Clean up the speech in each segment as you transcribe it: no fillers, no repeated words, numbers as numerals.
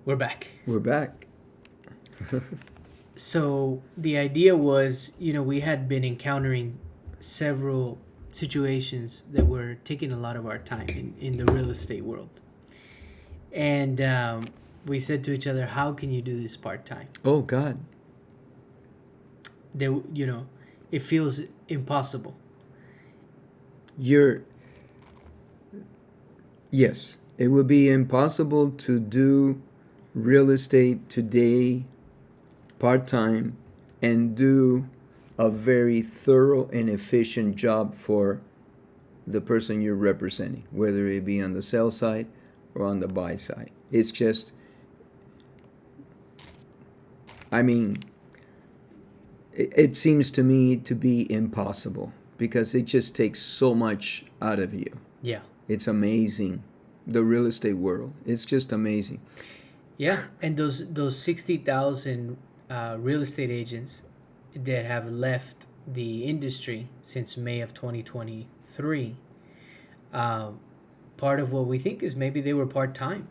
We're back. We're back. So the idea was, we had been encountering several situations that were taking a lot of our time in the real estate world. And we said to each other, how can you do this part time? Oh God. It feels impossible. You're Yes. It would be impossible to do real estate today part time and do a very thorough and efficient job for the person you're representing, whether it be on the sell side or on the buy side. It's just, I mean, it seems to me to be impossible because it just takes so much out of you. Yeah. It's amazing. The real estate world. It's just amazing. Yeah. And those 60,000 real estate agents that have left the industry since May of 2023, part of what we think is maybe they were part time,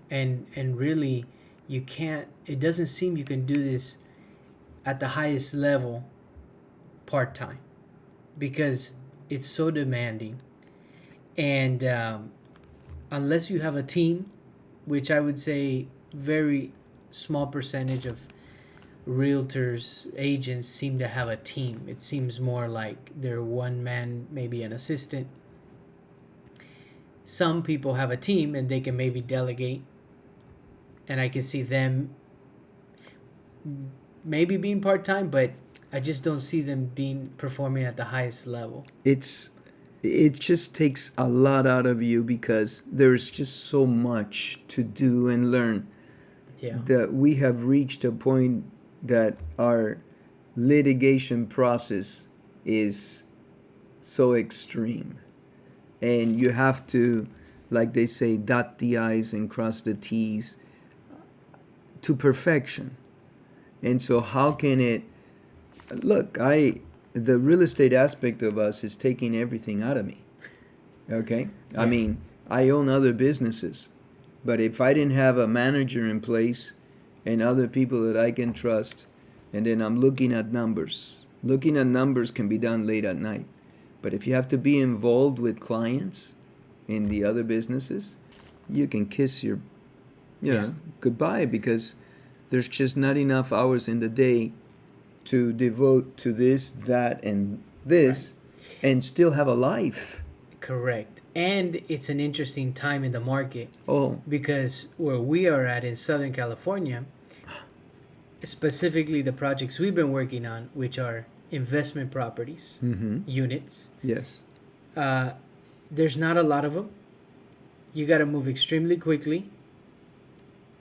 and really, you can't. It doesn't seem you can do this at the highest level part time because it's so demanding, and unless you have a team, which I would say very small percentage of realtors agents seem to have a team. It seems more like they're one man, maybe an assistant. Some people have a team and they can maybe delegate, and I can see them maybe being part-time, but I just don't see them being performing at the highest level. It just takes a lot out of you because there's just so much to do and learn. Yeah. That we have reached a point that our litigation process is so extreme, and you have to, like they say, dot the i's and cross the t's to perfection. And so how can it look, the real estate aspect of us is taking everything out of me. Okay? I mean, I own other businesses, but if I didn't have a manager in place and other people that I can trust, and then I'm looking at numbers can be done late at night. But if you have to be involved with clients in the other businesses, you can kiss your goodbye, because there's just not enough hours in the day to devote to this, that, and this, and still have a life. Correct. And it's an interesting time in the market. Oh. Because where we are at in Southern California, specifically the projects we've been working on, which are investment properties, units. Yes. There's not a lot of them. You got to move extremely quickly.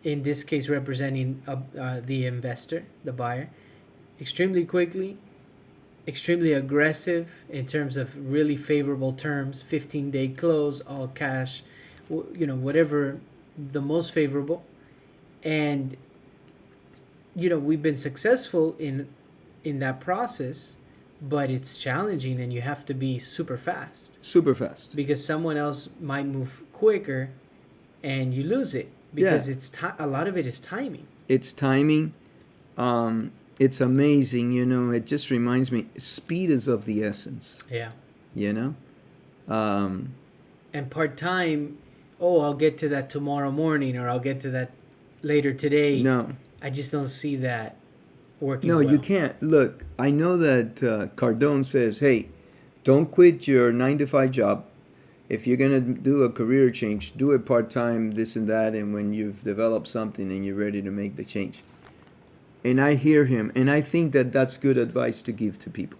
In this case, representing the investor, the buyer, extremely quickly, extremely aggressive in terms of really favorable terms, 15-day close, all cash, whatever the most favorable. And we've been successful in that process, but it's challenging, and you have to be super fast because someone else might move quicker and you lose it because a lot of it is timing. It's timing. It's amazing, it just reminds me, speed is of the essence. Yeah. And part-time, I'll get to that tomorrow morning, or I'll get to that later today. No. I just don't see that working. No, you can't. Look, I know that Cardone says, hey, don't quit your 9-to-5 job. If you're going to do a career change, do it part-time, this and that, and when you've developed something and you're ready to make the change. And I hear him, and I think that that's good advice to give to people,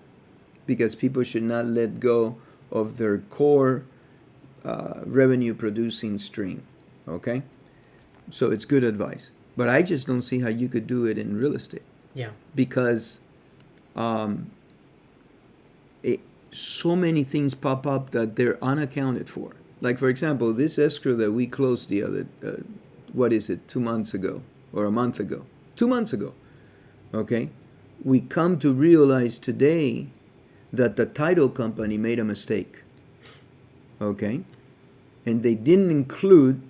because people should not let go of their core revenue-producing stream, okay? So it's good advice. But I just don't see how you could do it in real estate. Yeah. Because so many things pop up that they're unaccounted for. Like, for example, this escrow that we closed the other, 2 months ago, or a month ago? 2 months ago. Okay? We come to realize today that the title company made a mistake. Okay? And they didn't include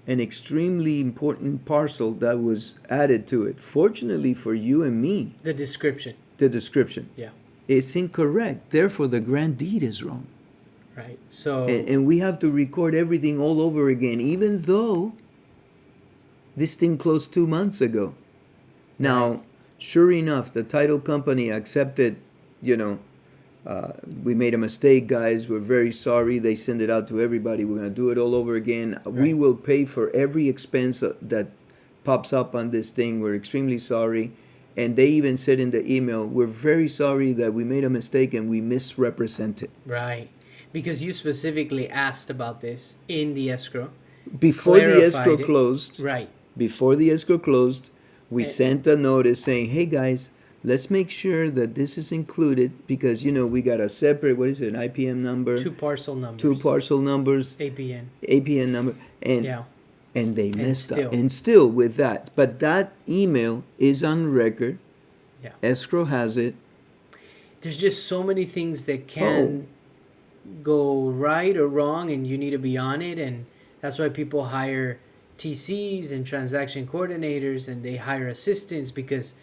an extremely important parcel that was added to it. Fortunately for you and me, The description. the description Yeah. is incorrect. Therefore, the grant deed is wrong. Right. So And we have to record everything all over again, even though this thing closed 2 months ago. Now, Right. sure enough, the title company accepted, you know, we made a mistake, guys. We're very sorry. They send it out to everybody. We're going to do it all over again. We Right. will pay for every expense that pops up on this thing. We're extremely sorry. And they even said in the email, we're very sorry that we made a mistake and we misrepresented. right. Because you specifically asked about this in the escrow. Before the escrow Clarified it. closed, Right. before the escrow closed, we And- sent a notice saying, hey guys, let's make sure that this is included because, you know, we got a separate, what is it, an IPM number? Two parcel numbers. Two parcel numbers, APN. APN number, and Yeah. and they messed still. up. And still with that. But that email is on record. Yeah. Escrow has it. There's just so many things that can go right or wrong, and you need to be on it. And that's why people hire TCs and transaction coordinators, and they hire assistants because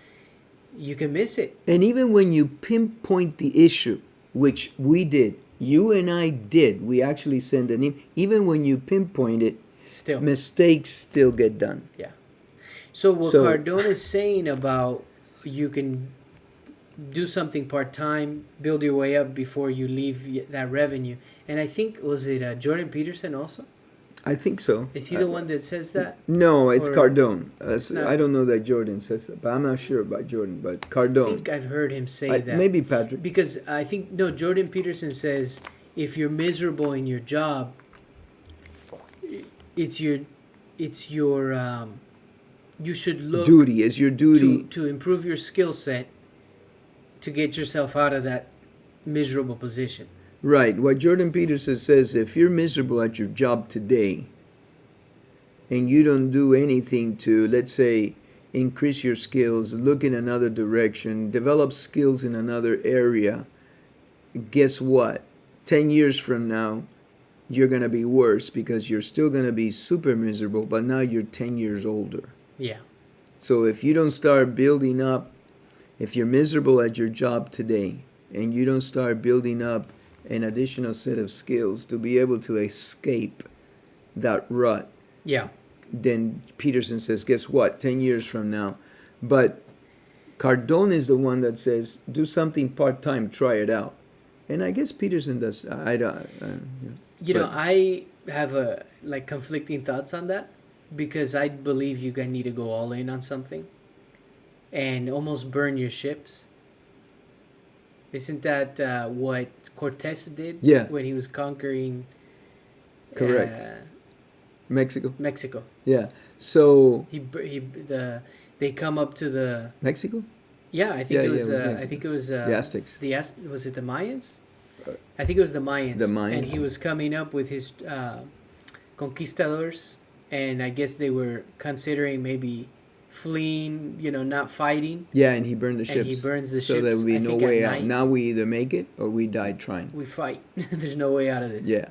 you can miss it. And even when you pinpoint the issue, which we did, you and I did, we actually sent an email. Even when you pinpoint it, Still. mistakes still get done. Yeah. So what So- Cardone is saying about you can do something part-time, build your way up before you leave that revenue. And I think, was it Jordan Peterson also? I think so. Is he the one that says that? No, it's Or- Cardone. not- I don't know that Jordan says that, but I'm not sure about Jordan. But I Cardone, think I've heard him say that. maybe Patrick. Because I think, no, Jordan Peterson says if you're miserable in your job, it's your you should look Duty is your duty. to improve your skill set to get yourself out of that miserable position. Right. What Jordan Peterson says, if you're miserable at your job today and you don't do anything to, let's say, increase your skills, look in another direction, develop skills in another area, guess what? 10 years from now, you're going to be worse because you're still going to be super miserable, but now you're 10 years older. Yeah. So if you don't start building up, if you're miserable at your job today and you don't start building up an additional set of skills to be able to escape that rut, Yeah. then Peterson says, guess what? 10 years from now. But Cardone is the one that says, do something part-time, try it out. And I guess Peterson does. I don't. You know, But- I have conflicting thoughts on that because I believe you guys need to go all in on something and almost burn your ships. Isn't that what Cortez did? Yeah. When he was conquering Correct. Mexico. Mexico. Yeah. So They come up to the Mexico? yeah. I think Yeah, it was yeah, it was the I Mexico. think it was The Aztecs. was it the Mayans? Uh, I think it was the Mayans. The Mayans. And he was coming up with his conquistadors, and I guess they were considering maybe fleeing, not fighting. Yeah, and he burned the ships. And he burns the so ships, there would be I no think, at way out. night. Now we either make it or we die trying. We fight. There's no way out of this. Yeah.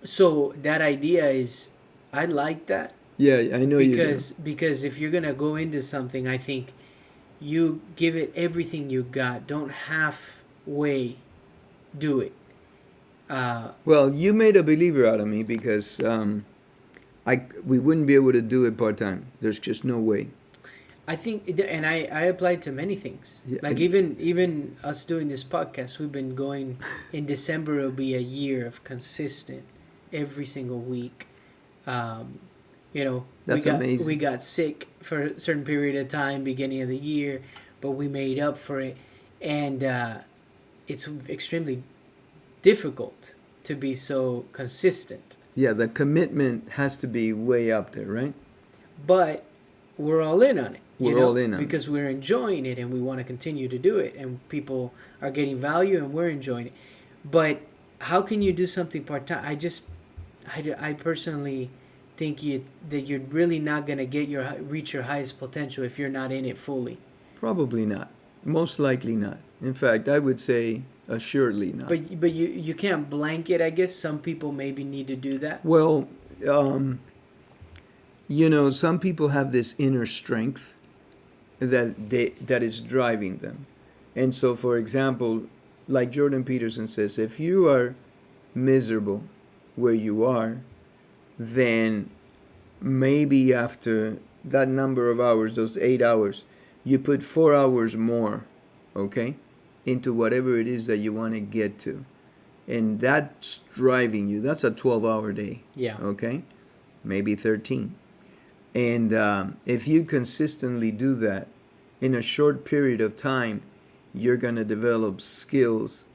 So that idea is, I like that Yeah, I know you do. because if you're gonna go into something, I think you give it everything you got. Don't halfway do it. Well, you made a believer out of me because we wouldn't be able to do it part time. There's just no way. I think, and I applied to many things. Yeah, Like even us doing this podcast, we've been going. In December, it'll be a year of consistent, every single week. That's amazing. We got sick for a certain period of time, beginning of the year, but we made up for it, and it's extremely difficult to be so consistent. Yeah, the commitment has to be way up there, right? But we're all in on it. We're all in on it. because we're enjoying it and we want to continue to do it, and people are getting value and we're enjoying it. But how can you do something part time? I personally think that you're really not gonna reach your highest potential if you're not in it fully. Probably not. Most likely not. In fact, I would say assuredly not. But you can't blanket. I guess some people maybe need to do that. Well, um, some people have this inner strength that is driving them. And so, for example, like Jordan Peterson says, if you are miserable where you are, then maybe after that number of hours, those 8 hours, you put 4 hours more, okay, into whatever it is that you want to get to. And that's driving you. That's a 12-hour day. Yeah. Okay? Maybe 13. And if you consistently do that in a short period of time, you're going to develop skills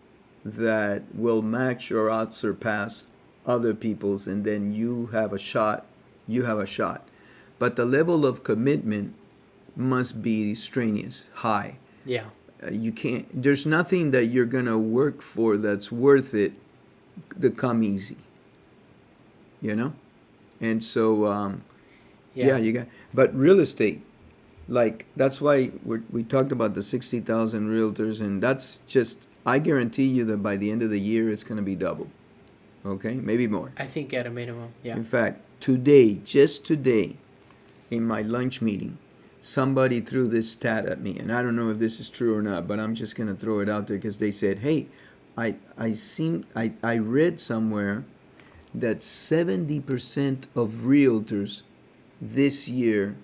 that will match or outsurpass other people's, and then you have a shot. You have a shot. But the level of commitment must be strenuous, high. Yeah. You can't, there's nothing that you're going to work for that's worth it to come easy. And so, yeah, you got, but real estate, like, that's why we talked about the 60,000 realtors, and that's just, I guarantee you that by the end of the year, it's going to be double. Okay? Maybe more. I think at a minimum, yeah. In fact, today, just today, in my lunch meeting, somebody threw this stat at me, and I don't know if this is true or not, but I'm just going to throw it out there because they said, hey, I read somewhere that 70% of realtors this year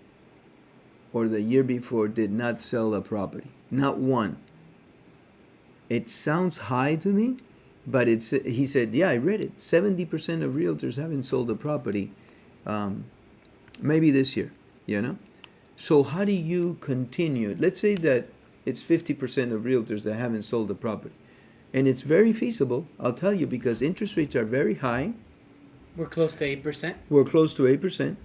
or the year before did not sell a property. Not one. It sounds high to me, but he said, yeah, I read it. 70% of realtors haven't sold a property maybe this year, So how do you continue? Let's say that it's 50% of realtors that haven't sold a property. And it's very feasible, I'll tell you, because interest rates are very high. We're close to 8%. We're close to 8%.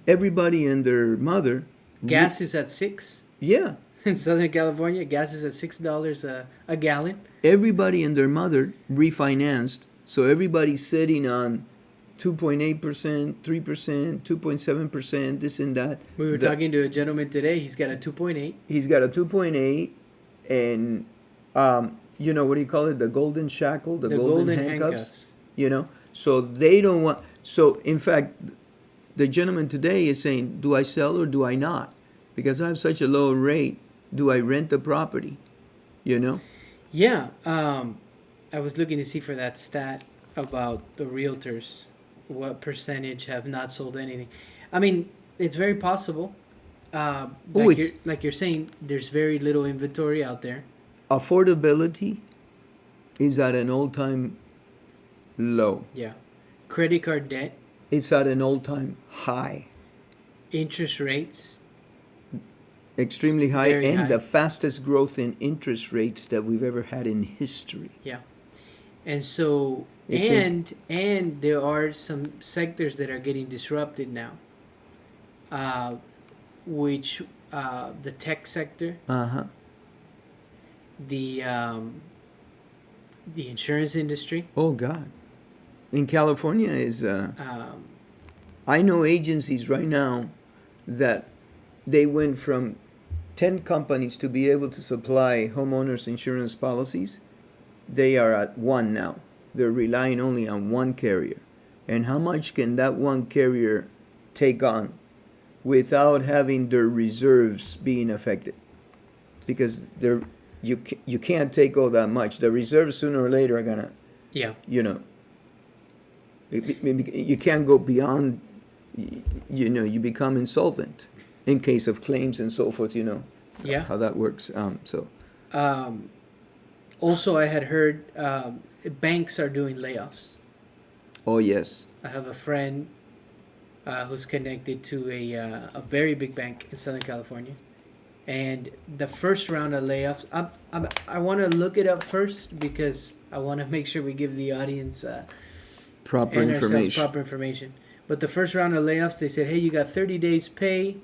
Everybody and their mother. Gas is at 6. Yeah. In Southern California, gas is at $6 a gallon. Everybody and their mother refinanced. So everybody's sitting on 2.8%, 3%, 2.7%, this and that. We were talking to a gentleman today. He's got a 2.8. He's got a 2.8, and what do you call it? The golden shackle, the golden handcuffs. So they don't want. So in fact, the gentleman today is saying, "Do I sell or do I not? Because I have such a low rate. Do I rent the property?" Yeah. I was looking to see for that stat about the realtors. What percentage have not sold anything? I mean, it's very possible. Like you're saying, there's very little inventory out there. Affordability is at an all-time low. Yeah. Credit card debt. It's at an all-time high. Interest rates. Extremely high, Very and high. the fastest growth in interest rates that we've ever had in history. Yeah. And so, and there are some sectors that are getting disrupted now, which the tech sector, the insurance industry. Oh God, in California is. I know agencies right now that they went from 10 companies to be able to supply homeowners insurance policies. They are at one now. They're relying only on one carrier. And how much can that one carrier take on without having their reserves being affected? Because you can't take all that much. The reserves sooner or later are gonna, you can't go beyond, you become insolvent in case of claims and so forth, Yeah. how that works. Also, I had heard banks are doing layoffs. Oh, yes. I have a friend who's connected to a very big bank in Southern California. And the first round of layoffs, I want to look it up first because I want to make sure we give the audience Proper information. But the first round of layoffs, they said, hey, you got 30 days pay.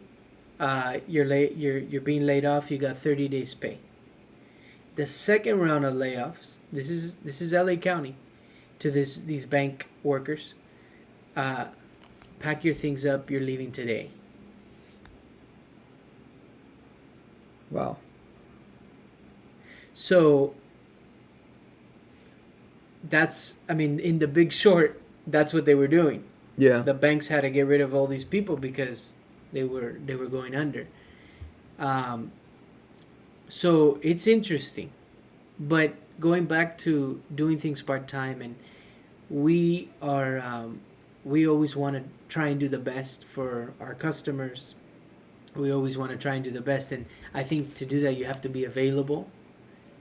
You're being laid off. You got 30 days pay. The second round of layoffs, this is LA County, to these bank workers. Pack your things up. You're leaving today. Wow. So that's, in The Big Short, that's what they were doing. Yeah. The banks had to get rid of all these people because they were going under. Um, so it's interesting, but going back to doing things part time, and we are we always want to try and do the best for our customers. We always want to try and do the best, and I think to do that you have to be available,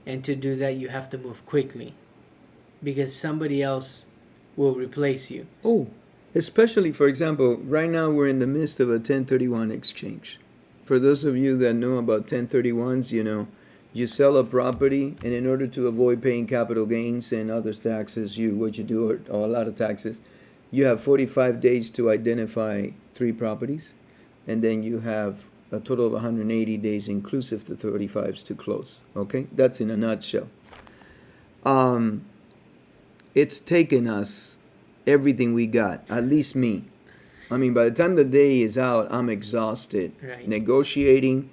and to do that you have to move quickly, because somebody else will replace you. Oh, especially, for example, right now we're in the midst of a 1031 exchange. For those of you that know about 1031s, you sell a property, and in order to avoid paying capital gains and other taxes, what you do, or a lot of taxes, you have 45 days to identify 3 properties, and then you have a total of 180 days inclusive the 35s to close. Okay, that's in a nutshell. It's taken us everything we got, at least me. I mean, by the time the day is out, I'm exhausted. Right. Negotiating,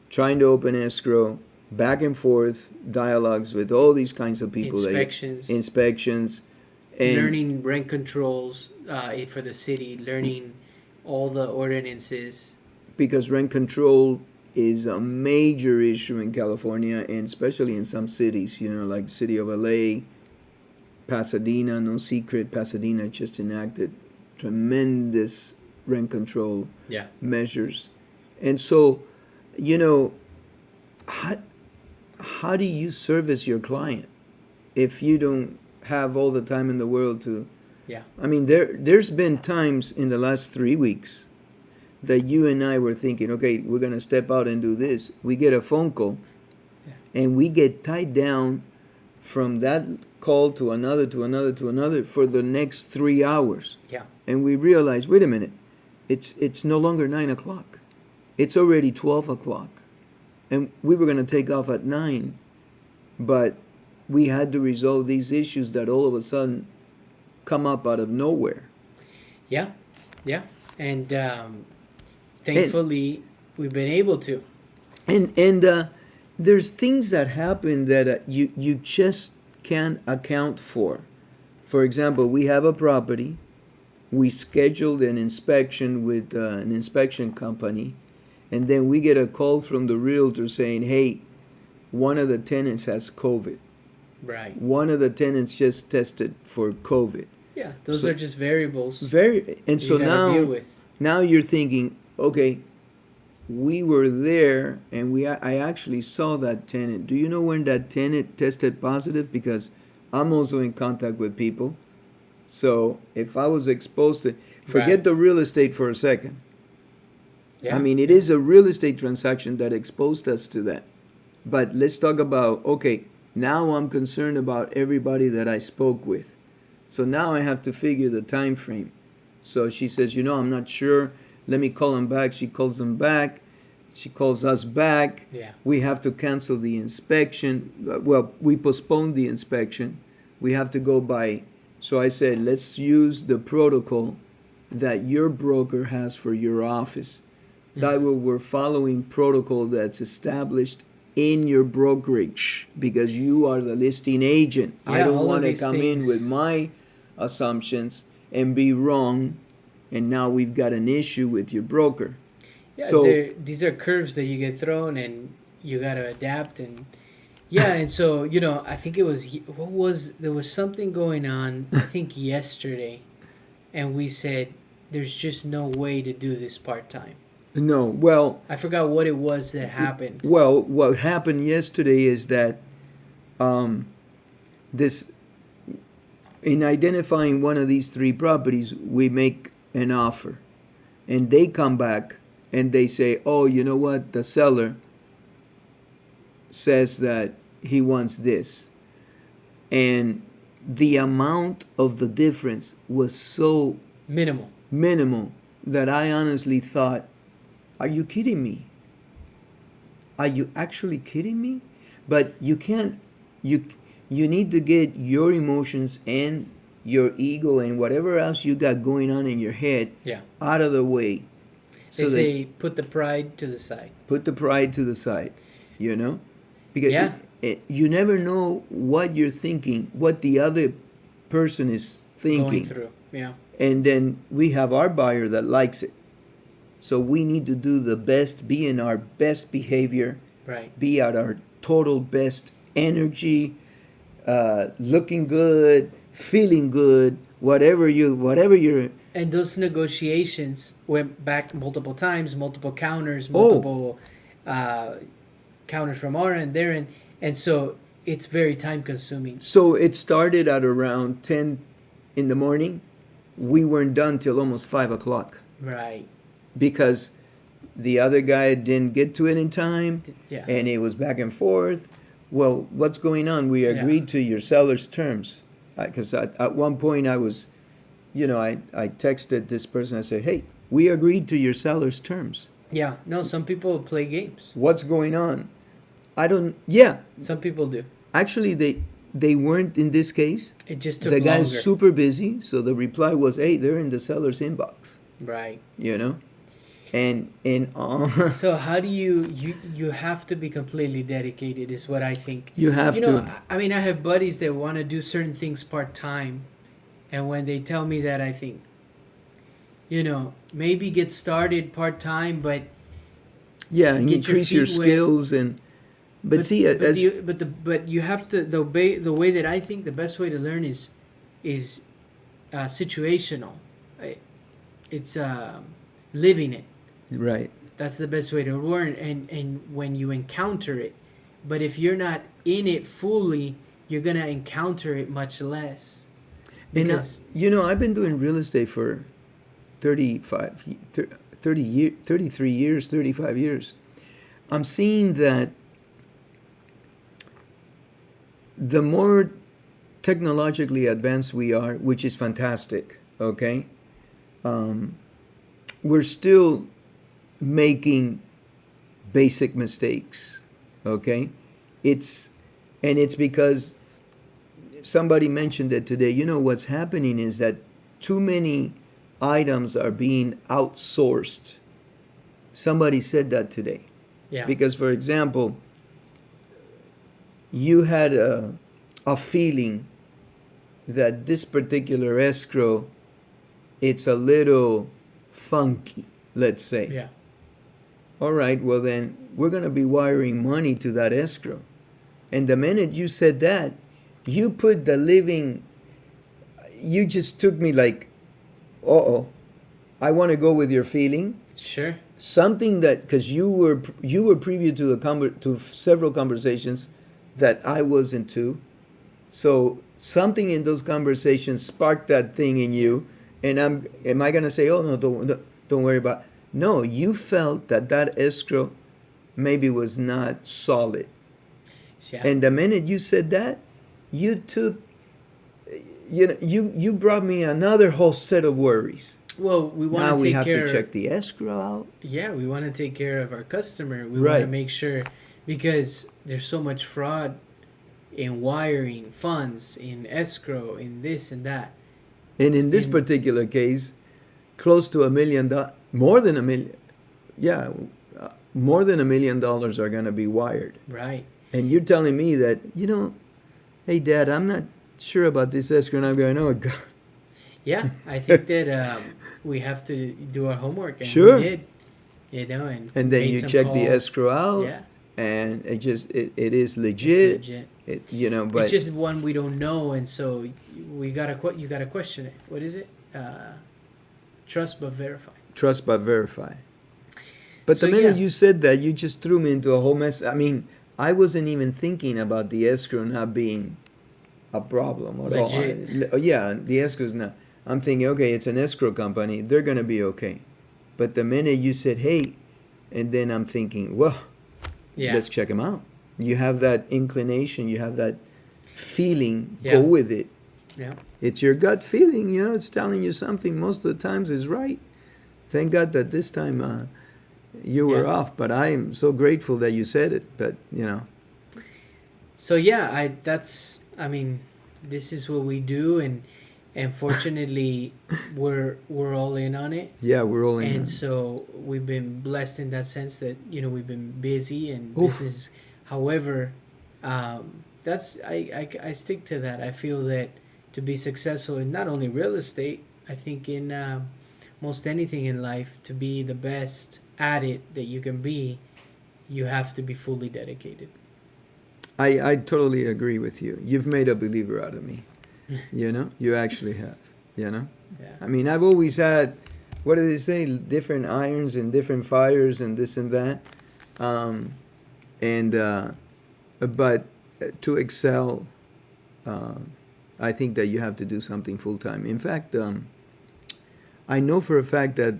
trying to open escrow, back and forth dialogues with all these kinds of people. Inspections. And learning rent controls for the city, learning all the ordinances. Because rent control is a major issue in California, and especially in some cities, like the city of LA, Pasadena, no secret, Pasadena just enacted tremendous rent control measures. And so, how do you service your client if you don't have all the time in the world to... I mean, there's been times in the last 3 weeks that you and I were thinking, okay, we're going to step out and do this. We get a phone call, and we get tied down from that call to another, to another, to another for the next 3 hours. And we realize, wait a minute, it's no longer 9 o'clock. It's already 12 o'clock. And we were going to take off at 9, but we had to resolve these issues that all of a sudden come up out of nowhere. And thankfully, we've been able to. And there's things that happen that you just can't account for. For example, we have a property. We scheduled an inspection with an inspection company, and then we get a call from the realtor saying, hey, one of the tenants has COVID. Right. One of the tenants just tested for COVID. Yeah, those are just variables. And so now you're thinking, okay, we were there, and I actually saw that tenant. Do you know when that tenant tested positive? Because I'm also in contact with people. So if I was exposed to... Forget the real estate for a second. I mean, it is a real estate transaction that exposed us to that. But let's talk about, okay, now I'm concerned about everybody that I spoke with. So now I have to figure the time frame. So she says, I'm not sure. Let me call him back. She calls him back. She calls us back. We have to cancel the inspection. Well, we postponed the inspection. We have to go by. So I said, let's use the protocol that your broker has for your office. That way we're following protocol that's established in your brokerage, because you are the listing agent. I don't want to come in with my assumptions and be wrong, and now we've got an issue with your broker. So these are curves that you get thrown, and you got to adapt. And and so I think there was something going on, I think yesterday, and we said there's just no way to do this part-time. No, well... I forgot what it was that happened. Well, what happened yesterday is that in identifying one of these 3 properties, we make an offer. And they come back and they say, oh, you know what? The seller says that he wants this. And the amount of the difference was so... Minimal that I honestly thought, are you kidding me? Are you actually kidding me? But you can't, you need to get your emotions and your ego and whatever else you got going on in your head out of the way. So they say put the pride to the side. Put the pride to the side, Because you never know what you're thinking, what the other person is thinking. Going through. Yeah. And then we have our buyer that likes it. So we need to do the best, be in our best behavior, Right. be at our total best energy, looking good, feeling good, whatever you're. And those negotiations went back multiple times, multiple counters, Oh, multiple uh, counters from our end, their end, and so it's very time consuming. so it started at around 10 in the morning. We weren't done till almost 5 o'clock Right. because the other guy didn't get to it in time, Yeah. and it was back and forth. Well, what's going on? We Yeah. agreed to your seller's terms. Because at one point I was, I texted this person. I said, hey, we agreed to your seller's terms. Yeah. No, some people play games. What's going on? I don't, yeah. Some people do. Actually, they weren't in this case. It just took The longer. guy's super busy, so the reply was, hey, they're in the seller's inbox, Right. And So how do you have to be completely dedicated is what I think. you have to. I mean, I have buddies that want to do certain things part time, and when they tell me that, I think, maybe get started part time, but Yeah, and get your increase your feet wet. skills but see, but you have to the way that I think the best way to learn is situational. It's living it. right. That's the best way to learn, and when you encounter it. But if you're not in it fully, you're gonna encounter it much less. And Because I've been doing real estate for 33 years, 35 years. I'm seeing that the more technologically advanced we are, which is fantastic, okay, we're still making basic mistakes, okay? It's because somebody mentioned it today. What's happening is that too many items are being outsourced. Somebody said that today. yeah, Because, for example, you had a feeling that this particular escrow, it's a little funky, let's say. yeah, All right, well then, we're going to be wiring money to that escrow. And the minute you said that, you put you just took me like, uh-oh, I want to go with your feeling. sure, Something that, because you were privy to several conversations that I wasn't to. So something in those conversations sparked that thing in you. And am I going to say, oh, no, don't worry about it. No, you felt that escrow maybe was not solid. yeah. And the minute you said that, you took, you brought me another whole set of worries. Well, we want Now to we take have care. to check the escrow out. Yeah, we want to take care of our customer. We want Right. to make sure, because there's so much fraud in wiring funds, in escrow, in this and that. And in this In- particular case, close to $1 million, more than $1 million, yeah, more than $1 million are going to be wired. Right. And you're telling me that, hey, Dad, I'm not sure about this escrow. And I'm going, oh, God. Yeah, I think that we have to do our homework, and Sure. we did. And And then made you some check the calls. escrow out, Yeah, and it is it's legit. legit. But It's just one we don't know, and so you gotta question it. What is it? Trust but verify. trust but verify. But So, the minute yeah. you said that, you just threw me into a whole mess. I mean, I wasn't even thinking about the escrow not being a problem at all. Legit. Yeah, the escrow's not. I'm thinking, okay, it's an escrow company. They're going to be okay. But the minute you said, hey, and then I'm thinking, well, Yeah. let's check them out. You have that inclination, you have that feeling, Yeah. go with it. Yeah. It's your gut feeling, it's telling you something most of the times is right. Thank God that this time you were Yeah. off, but I am so grateful that you said it. But, So yeah, I mean, this is what we do, and fortunately, we're all in on it. yeah, we're all in. And so we've been blessed in that sense that we've been busy and Oof. business. However, that's I stick to that. I feel that to be successful in not only real estate, I think in most anything in life, to be the best at it that you can be, you have to be fully dedicated. I totally agree with you. You've made a believer out of me. You know, you actually have. You know, Yeah. I mean, I've always had, what do they say, different irons and different fires and this and that. Um, and but to excel, uh, I think that you have to do something full time. In fact, I know for a fact that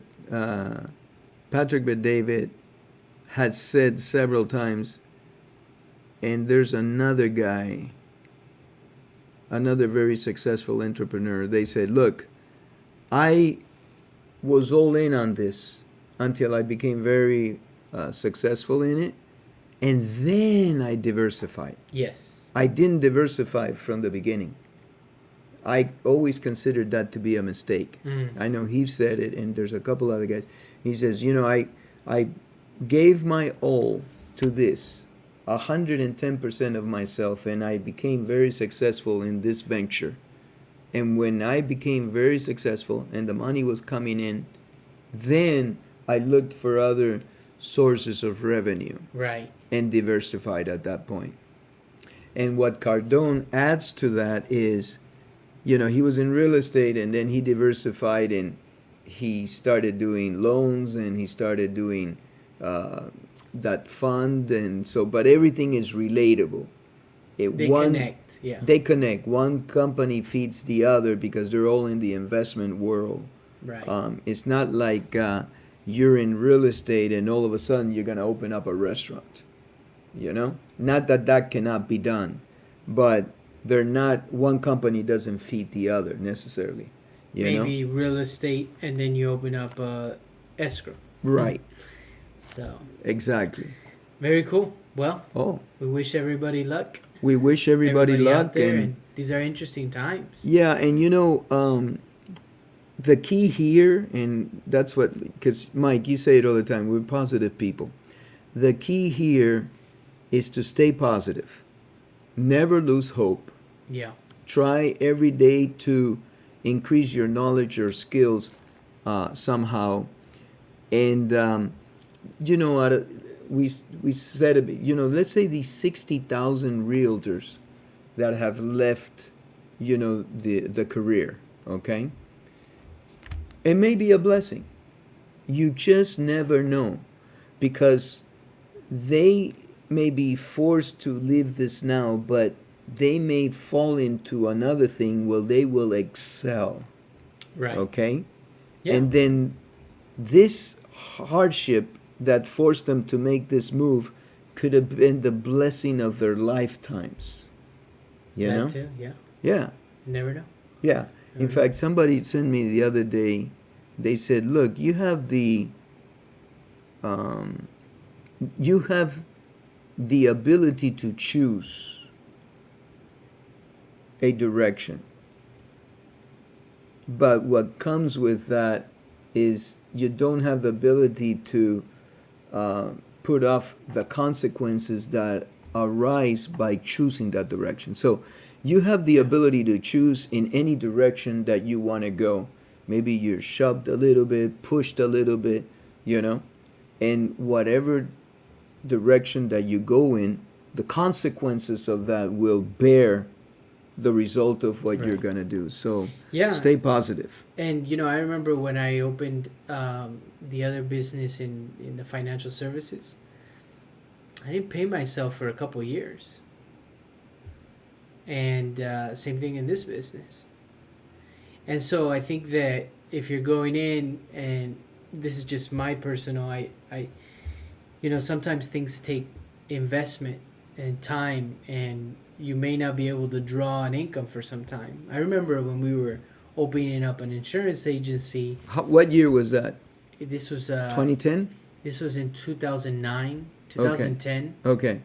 Patrick Bet-David has said several times, and there's another guy, another very successful entrepreneur. They said, "Look, I was all in on this until I became very successful in it, and then I diversified. Yes. I didn't diversify from the beginning. I always considered that to be a mistake." I know he said it, and there's a couple other guys. He says, "You know, I gave my all to this, 110% of myself, and I became very successful in this venture. And when I became very successful and the money was coming in, then I looked for other sources of revenue Right. and diversified at that point." And what Cardone adds to that is, you know, he was in real estate and then he diversified and he started doing loans and he started doing that fund, and so, but everything is relatable. They connect. Yeah. They connect. One company feeds the other because they're all in the investment world. Right. It's not like you're in real estate and all of a sudden you're going to open up a restaurant. You know? Not that that cannot be done, but they're not, one company doesn't feed the other necessarily. Maybe real estate, and then you open up escrow. Right. So. Exactly. Very cool. Well, Oh, we wish everybody luck. we wish everybody out luck. there, and these are interesting times. Yeah, and you know, the key here, and that's what, because Mike, you say it all the time, we're positive people. The key here is to stay positive. Never lose hope. Yeah. Try every day to increase your knowledge or skills somehow. And, you know, we said a bit, you know, let's say these 60,000 realtors that have left, you know, the career, okay? It may be a blessing. You just never know, because they may be forced to leave this now, but they may fall into another thing where they will excel. Right. Okay? Yeah. And then this hardship that forced them to make this move could have been the blessing of their lifetimes. You that know? too. Yeah. Yeah. Never know. Yeah. In fact, somebody sent me the other day, they said, "Look, you have the ability to choose a direction. But what comes with that is you don't have the ability to put off the consequences that arise by choosing that direction." So you have the ability to choose in any direction that you want to go. Maybe you're shoved a little bit, pushed a little bit, you know, and whatever direction that you go in, the consequences of that will bear the result of what you're going to do. So Yeah. stay positive. And you know, I remember when I opened the other business in the financial services, I didn't pay myself for a couple years. And same thing in this business. And so I think that if you're going in, and this is just my personal, I you know, sometimes things take investment and time, and you may not be able to draw an income for some time. I remember when we were opening up an insurance agency. What year was that? This was 2010? This was in 2009, 2010. Okay.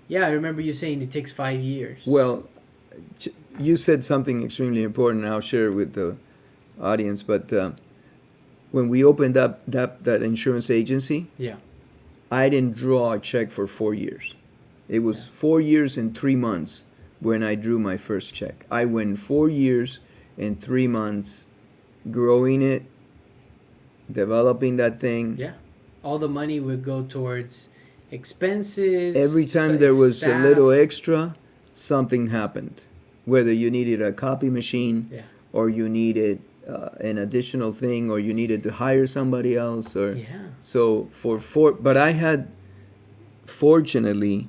Yeah, I remember you saying it takes 5 years. Well, you said something extremely important. I'll share it with the audience. But when we opened up that insurance agency, yeah, I didn't draw a check for 4 years. It was 4 years and 3 months when I drew my first check. I went 4 years and 3 months growing it, developing that thing. Yeah. All the money would go towards expenses. Every time there was staff. a little extra, something happened. Whether you needed a copy machine, Yeah. or you needed an additional thing, or you needed to hire somebody else, or Yeah. so but I had, fortunately,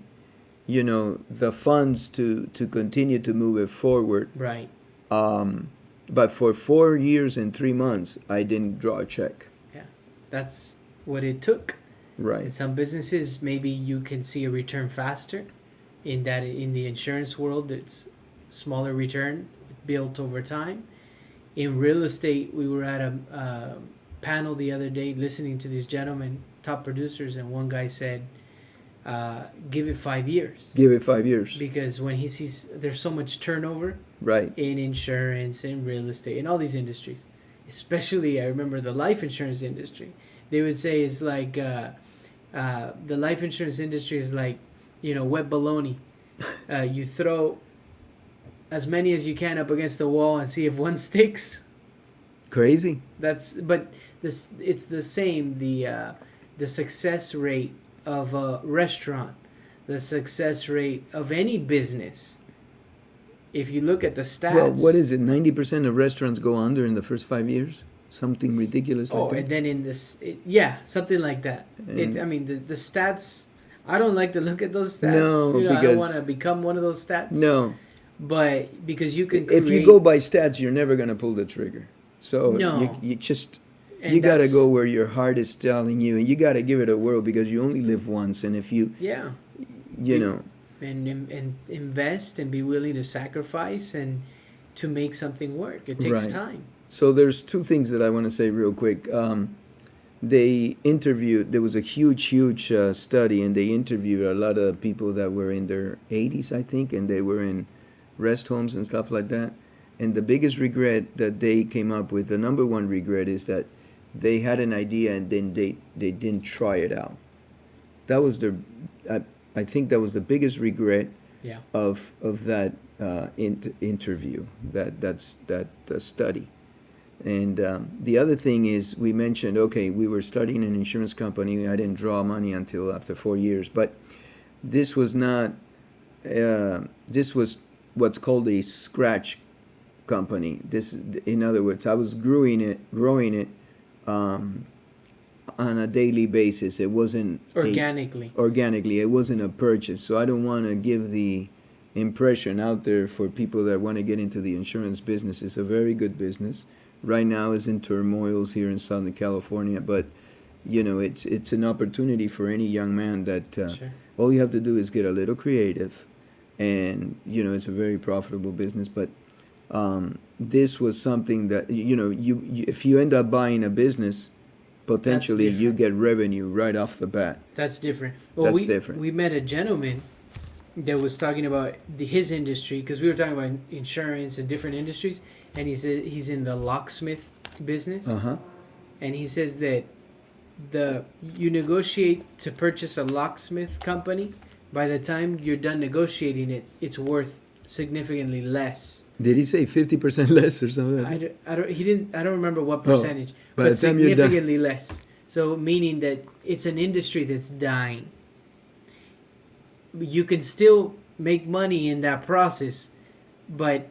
the funds to continue to move it forward. Right. But for 4 years and 3 months, I didn't draw a check. Yeah. That's what it took. In Right. some businesses, maybe you can see a return faster. In that, in the insurance world, it's smaller return built over time. In real estate, we were at a panel the other day listening to these gentlemen, top producers, and one guy said, give it 5 years. Give it 5 years. Because when he sees there's so much turnover Right. in insurance, in real estate, in all these industries, especially I remember the life insurance industry. They would say it's like the life insurance industry is like, wet baloney. You throw as many as you can up against the wall and see if one sticks. Crazy. But it's the same. The success rate of a restaurant, the success rate of any business. If you look at the stats. Well, what is it? 90% of restaurants go under in the first 5 years? Something ridiculous like that? And then in this, something like that. The stats, I don't like to look at those stats. No, I don't because- want to become one of those stats. No. But because you can If you go by stats, you're never going to pull the trigger. So No. you just, And you got to that's- go where your heart is telling you, and you got to give it a whirl, because you only live once. And if you, Yeah. And invest and be willing to sacrifice and to make something work. It takes Right. time. So there's two things that I want to say real quick. They interviewed, there was a huge study, and they interviewed a lot of people that were in their 80s, I think, and they were in rest homes and stuff like that. And the biggest regret that they came up with, the number one regret, is that they had an idea and then they didn't try it out. That was their, I think that was the biggest regret Yeah. of that interview, that study. And the other thing is, we mentioned, okay, we were starting an insurance company. I didn't draw money until after 4 years, but this was not. This was what's called a scratch company. This, in other words, I was growing it on a daily basis. It wasn't organically. It wasn't a purchase. So I don't want to give the impression out there for people that want to get into the insurance business. It's a very good business. Right now is in turmoils here in Southern California, but it's an opportunity for any young man that Sure. all you have to do is get a little creative, and it's a very profitable business. But this was something that you if you end up buying a business, potentially you get revenue right off the bat. That's different. That's different. We met a gentleman that was talking about his industry, because we were talking about insurance and different industries, and he said he's in the locksmith business. Uh-huh. And he says that you negotiate to purchase a locksmith company. By the time you're done negotiating it, it's worth significantly less. Did he say 50% less or something? I don't remember what percentage, by the but time you're done. significantly less. So meaning that it's an industry that's dying. You can still make money in that process, but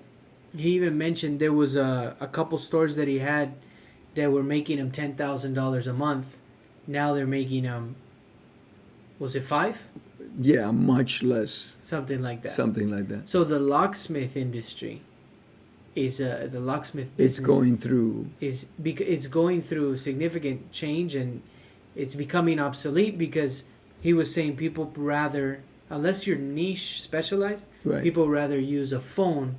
he even mentioned there was a couple stores that he had that were making him $10,000 a month. Now they're making was it 5? Yeah, much less. Something like that. Something like that. So the locksmith industry is the locksmith business. It's going through significant change, and it's becoming obsolete, because he was saying people rather, unless you're niche specialized, Right. people rather use a phone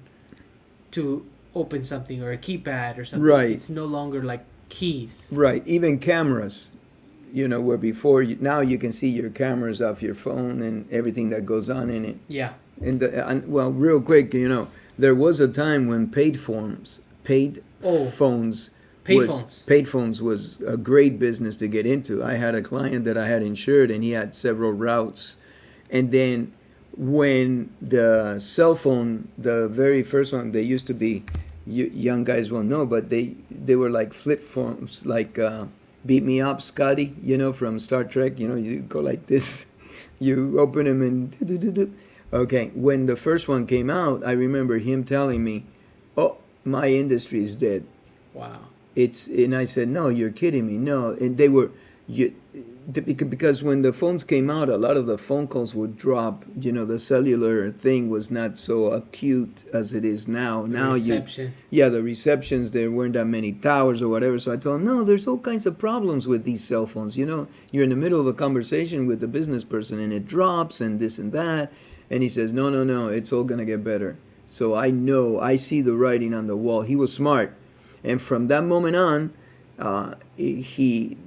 to open something, or a keypad or something. Right. It's no longer like keys. Right. Even cameras, where before, now you can see your cameras off your phone and everything that goes on in it. Yeah. Well, real quick, there was a time when paid phones was a great business to get into. I had a client that I had insured, and he had several routes. And then when the cell phone, the very first one, they used to be young guys won't know, but they were like flip phones, like beat me up, Scotty, from Star Trek. You go like this, you open them and do. Okay, when the first one came out, I remember him telling me, "Oh, my industry is dead." Wow. And I said, "No, you're kidding me." No, and they were, because when the phones came out, a lot of the phone calls would drop. The cellular thing was not so acute as it is now. Now Reception. the receptions, there weren't that many towers or whatever. So I told him, no, there's all kinds of problems with these cell phones. You're in the middle of a conversation with a business person and it drops and this and that. And he says, no, it's all gonna get better. So I see the writing on the wall. He was smart. And from that moment on, he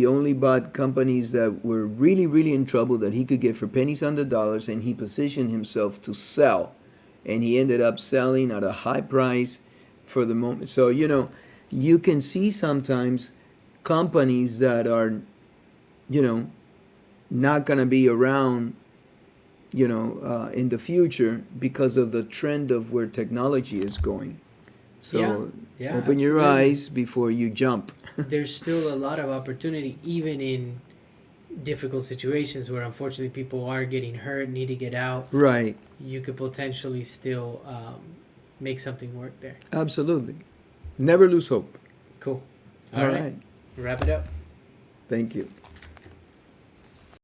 only bought companies that were really, really in trouble that he could get for pennies on the dollars, and he positioned himself to sell. And he ended up selling at a high price for the moment. So, you can see sometimes companies that are, not going to be around, in the future because of the trend of where technology is going. So Yeah, open your absolutely. eyes before you jump. There's still a lot of opportunity, even in difficult situations where unfortunately people are getting hurt, need to get out. Right. You could potentially still make something work there. Absolutely. Never lose hope. Cool. All right. Wrap it up. Thank you.